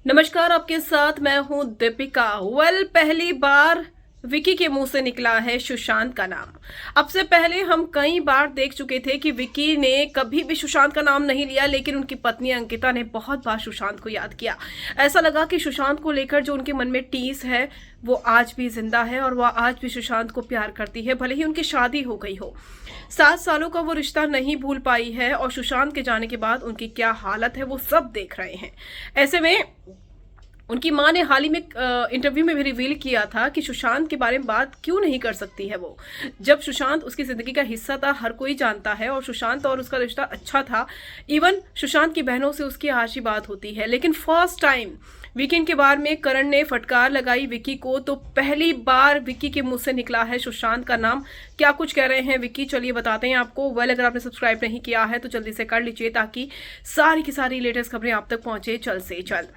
नमस्कार, आपके साथ मैं हूं दीपिका। पहली बार विकी के मुंह से निकला है सुशांत का नाम। अब से पहले हम कई बार देख चुके थे कि विकी ने कभी भी सुशांत का नाम नहीं लिया, लेकिन उनकी पत्नी अंकिता ने बहुत बार सुशांत को याद किया। ऐसा लगा कि सुशांत को लेकर जो उनके मन में टीस है वो आज भी जिंदा है और वह आज भी सुशांत को प्यार करती है, भले ही उनकी शादी हो गई हो। 7 सालों का वो रिश्ता नहीं भूल पाई है और सुशांत के जाने के बाद उनकी क्या हालत है वो सब देख रहे हैं। ऐसे में उनकी मां ने हाल ही में इंटरव्यू में भी रिवील किया था कि सुशांत के बारे में बात क्यों नहीं कर सकती है वो, जब सुशांत उसकी जिंदगी का हिस्सा था, हर कोई जानता है और सुशांत और उसका रिश्ता अच्छा था। इवन सुशांत की बहनों से उसकी आज ही बात होती है। लेकिन फर्स्ट टाइम वीकेंड के बारे में करण ने फटकार लगाई विकी को, तो पहली बार विकी के मुंह से निकला है सुशांत का नाम। क्या कुछ कह रहे हैं विकी, चलिए बताते हैं आपको। अगर आपने सब्सक्राइब नहीं किया है तो जल्दी से कर लीजिए ताकि सारी की सारी लेटेस्ट खबरें आप तक पहुंचे जल्द से जल्द।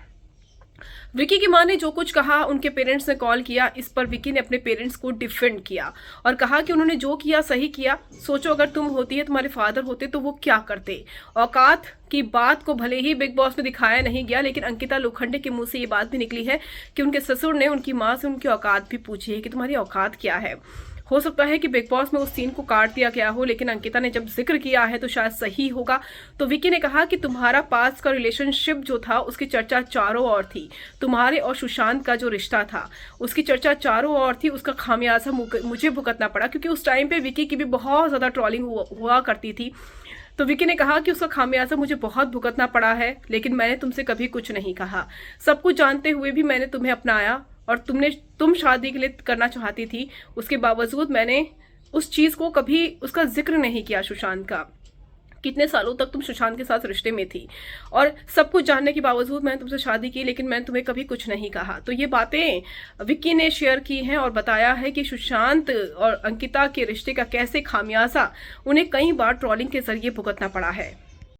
विकी की मां ने जो कुछ कहा, उनके पेरेंट्स ने कॉल किया, इस पर विकी ने अपने पेरेंट्स को डिफेंड किया और कहा कि उन्होंने जो किया सही किया। सोचो अगर तुम होती है, तुम्हारे फादर होते तो वो क्या करते। औकात की बात को भले ही बिग बॉस में दिखाया नहीं गया, लेकिन अंकिता लोखंडे के मुंह से ये बात भी निकली है कि उनके ससुर ने उनकी मां से उनकी औकात भी पूछी है कि तुम्हारी औकात क्या है। हो सकता है कि बिग बॉस में उस सीन को काट दिया गया हो, लेकिन अंकिता ने जब जिक्र किया है तो शायद सही होगा। तो विकी ने कहा कि तुम्हारा पास का रिलेशनशिप जो था उसकी चर्चा चारों ओर थी। तुम्हारे और सुशांत का जो रिश्ता था उसकी चर्चा चारों ओर थी, उसका खामियाजा मुझे भुगतना पड़ा, क्योंकि उस टाइम पे विकी की भी बहुत ज्यादा ट्रोलिंग हुआ करती थी। तो विकी ने कहा कि उसका खामियाजा मुझे बहुत भुगतना पड़ा है, लेकिन मैंने तुमसे कभी कुछ नहीं कहा। सब कुछ जानते हुए भी मैंने तुम्हें अपनाया और तुम शादी के लिए करना चाहती थी, उसके बावजूद मैंने उस चीज को कभी उसका जिक्र नहीं किया। सुशांत का कितने सालों तक तुम सुशांत के साथ रिश्ते में थी और सब कुछ जानने के बावजूद मैंने तुमसे शादी की, लेकिन मैंने तुम्हें कभी कुछ नहीं कहा। तो ये बातें विक्की ने शेयर की हैं और बताया है कि सुशांत और अंकिता के रिश्ते का कैसे खामियाजा उन्हें कई बार ट्रोलिंग के जरिए भुगतना पड़ा है।